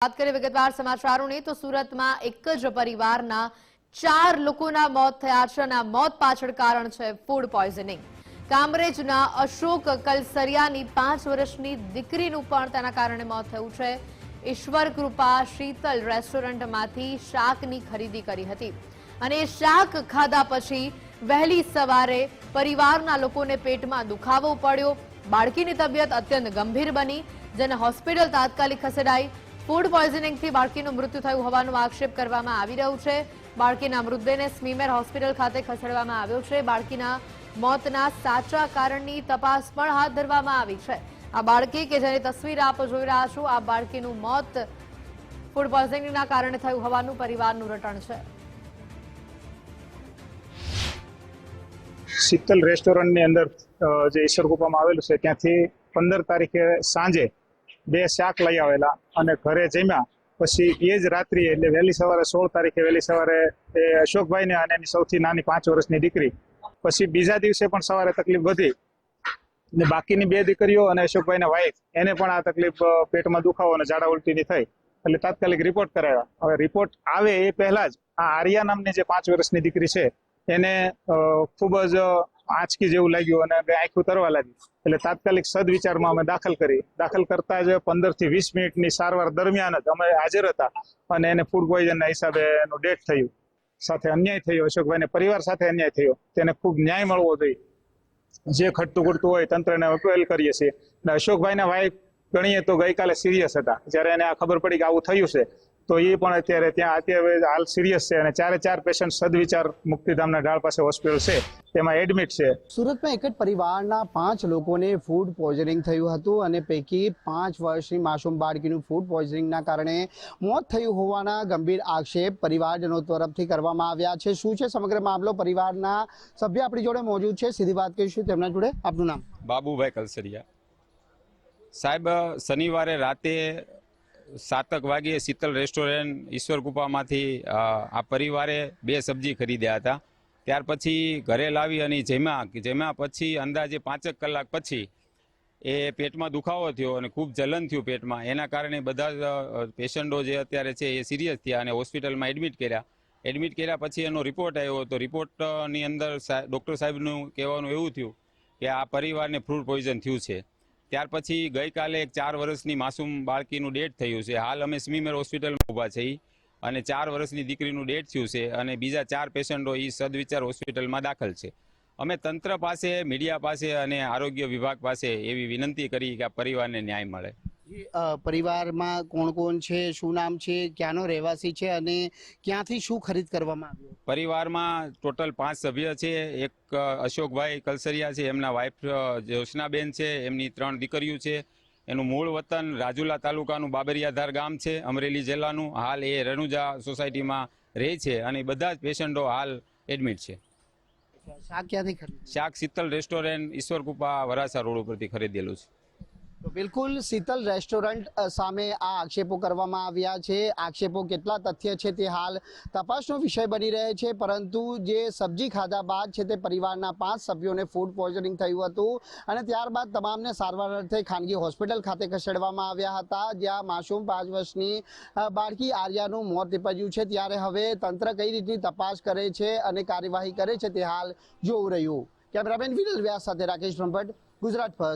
વાત કરીએ વિગતવાર સમાચારોની તો સુરતમાં એક જ પરિવારના 4 લોકોના મોત થયા છે અને આ મોત પાછળ કારણ છે ફૂડ પોઈઝનિંગ। કામરેજના અશોક કલસરિયાની 5 વર્ષની દીકરીનું પણ તેના કારણે મોત થયું છે। ઈશ્વર કૃપા શીતલ રેસ્ટોરન્ટમાંથી શાકની ખરીદી કરી હતી અને શાક ખાધા પછી વહેલી સવારે પરિવારના લોકોને પેટમાં દુખાવો પડ્યો। બાળકીની તબિયત અત્યંત ગંભીર બની જેને હોસ્પિટલ તાત્કાલિક ખસેડાઈ। ફૂડ પોઈઝનિંગથી બાળકીનું મૃત્યુ થયું હોવાનો આક્ષેપ કરવામાં આવી રહ્યો છે। બાળકીના મૃતદેહને સ્મીમેર હોસ્પિટલ ખાતે ખસેડવામાં આવ્યો છે। બાળકીના મોતના સાચા કારણની તપાસ પણ હાથ ધરવામાં આવી છે। આ બાળકી કે જેની તસવીર આપ જોઈ રહ્યા છો, આ બાળકીનું મોત ફૂડ પોઈઝનિંગના કારણે થયું હોવાનું પરિવારનું રટણ છે। શીતલ રેસ્ટોરન્ટની અંદર જે ઈશ્વર કૃપામાં આવેલું છે ત્યાંથી 15 તારીખે સાંજે 2 શાક લઈ આવેલા અને ઘરે જમ્યા। પછી એ જ રાત્રિએ એટલે વહેલી સવારે 16 તારીખે વહેલી સવારે એ અશોકભાઈને અને એની સૌથી નાની 5 વર્ષની દીકરી, પછી બીજા દિવસે પણ સવારે તકલીફ વધી ને બાકીની 2 દીકરીઓ અને અશોકભાઈના વાઇફ એને પણ આ તકલીફ પેટમાં દુખાવો અને ઝાડા ઉલટીની થઈ એટલે તાત્કાલિક રિપોર્ટ કરાવ્યા। હવે રિપોર્ટ આવે એ પહેલા જ આ આર્યા નામની જે 5 વર્ષની દીકરી છે એને ખૂબ જ આંચકી જેવું લાગ્યું અને આંખું તરવા લાગી એટલે તાત્કાલિક સદવિચારમાં અમે દાખલ કરતા જ 15 થી 20 મિનિટની સારવાર દરમિયાન જ અમે હાજર હતા અને એને ફૂડ પોઈઝનના હિસાબે એનું ડેથ થયું। સાથે અન્યાય થયો, અશોકભાઈને પરિવાર સાથે અન્યાય થયો, તેને ખૂબ ન્યાય મળવો જોઈએ। જે ઘટતું ઘટતું હોય તંત્રને અપીલ કરીએ છીએ। અને અશોકભાઈના વાઇફ ગણીએ તો ગઈકાલે સિરિયસ હતા, જ્યારે એને આ ખબર પડી કે આવું થયું છે તો એ પણ અત્યારે હાલ સિરિયસ છે અને 4 પેશન્ટ સદવિચાર મુક્તિધામના ઢાળ પાસે હોસ્પિટલ છે તેમાં એડમિટ છે। સુરતમાં એક જ પરિવારના 5 લોકોને ફૂડ પોઈઝનિંગ થયું હતું અને પૈકી 5 વર્ષની માસૂમ બાળકીનું ફૂડ પોઈઝનિંગના કારણે મોત થયું હોવાના ગંભીર આક્ષેપ પરિવારજનો તરફથી કરવામાં આવ્યા છે। શું છે સમગ્ર મામલો? પરિવારના સભ્ય આપણી જોડે મોજૂદ છે, સીધી વાત કરીશું તેમના જોડે। આપનું નામ? બાબુભાઈ કલસરિયા સાહેબ। શનિવારે રાતે 7 વાગ્યે શીતલ રેસ્ટોરન્ટ ઈશ્વર કૃપામાંથી આ પરિવારે 2 સબ્જી ખરીદ્યા હતા। ત્યાર પછી ઘરે લાવી અને જેમાં પછી અંદાજે 5 કલાક પછી એ પેટમાં દુખાવો થયો અને ખૂબ જલન થયું પેટમાં। એના કારણે બધા જ પેશન્ટો જે અત્યારે છે એ સિરિયસ થયા અને હોસ્પિટલમાં એડમિટ કર્યા પછી એનો રિપોર્ટ આવ્યો તો રિપોર્ટની અંદર ડૉક્ટર સાહેબનું કહેવાનું એવું થયું કે આ પરિવારને ફૂડ પોઈઝન થયું છે। ત્યાર પછી ગઈકાલે એક 4 વર્ષની માસૂમ બાળકીનું ડેથ થયું છે। હાલ અમે સ્મીમેર હોસ્પિટલમાં ઊભા છીએ અને 4 વર્ષની દીકરીનું ડેથ થયું છે અને બીજા 4 પેશન્ટો એ સદવિચાર હોસ્પિટલમાં દાખલ છે। અમે તંત્ર પાસે, મીડિયા પાસે અને આરોગ્ય વિભાગ પાસે એવી વિનંતી કરી કે આ પરિવારને ન્યાય મળે। પરિવારમાં કોણ કોણ છે, શું નામ છે, ક્યાંનો રહેવાસી છે અને ક્યાંથી શું ખરીદ કરવામાં આવ્યું? પરિવારમાં ટોટલ 5 સભ્ય છે। એક અશોકભાઈ કલસરિયા છે, એમના વાઇફ જ્યોત્સનાબેન છે, એમની 3 દીકરીઓ છે। એનું મૂળ વતન રાજુલા તાલુકાનું બાબરિયાધાર ગામ છે, અમરેલી જિલ્લાનું। હાલ એ રણુજા સોસાયટીમાં રહે છે અને બધા જ પેશન્ટો હાલ એડમિટ છે। શાક ક્યાંથી ખરીદ્યું? શાક શીતલ રેસ્ટોરન્ટ ઈશ્વર કૃપા વરાસા રોડ ઉપરથી ખરીદેલું છે। તો બિલકુલ શીતલ રેસ્ટોરન્ટ સામે આ આક્ષેપો કરવામાં આવ્યા છે। આક્ષેપો કેટલા તથ્ય છે તે હાલ તપાસનો વિષય બની રહે છે, પરંતુ જે સબ્જી ખાધા બાદ છે તે પરિવારના 5 સભ્યોને ફૂડ પોઈઝનિંગ થયું હતું અને ત્યારબાદ તમામને સારવાર અર્થે ખાનગી હોસ્પિટલ ખાતે ખસેડવામાં આવ્યા હતા, જ્યાં માસૂમ 5 વર્ષની બાળકી આર્યાનું મોત નીપજ્યું છે। ત્યારે હવે તંત્ર કઈ રીતની તપાસ કરે છે અને કાર્યવાહી કરે છે તે હાલ જોવું રહ્યું। કેમેરામેન વિનલ વ્યાસ સાથે રાકેશ બ્રહ્મભટ્ટ, ગુજરાત ફર્સ્ટ।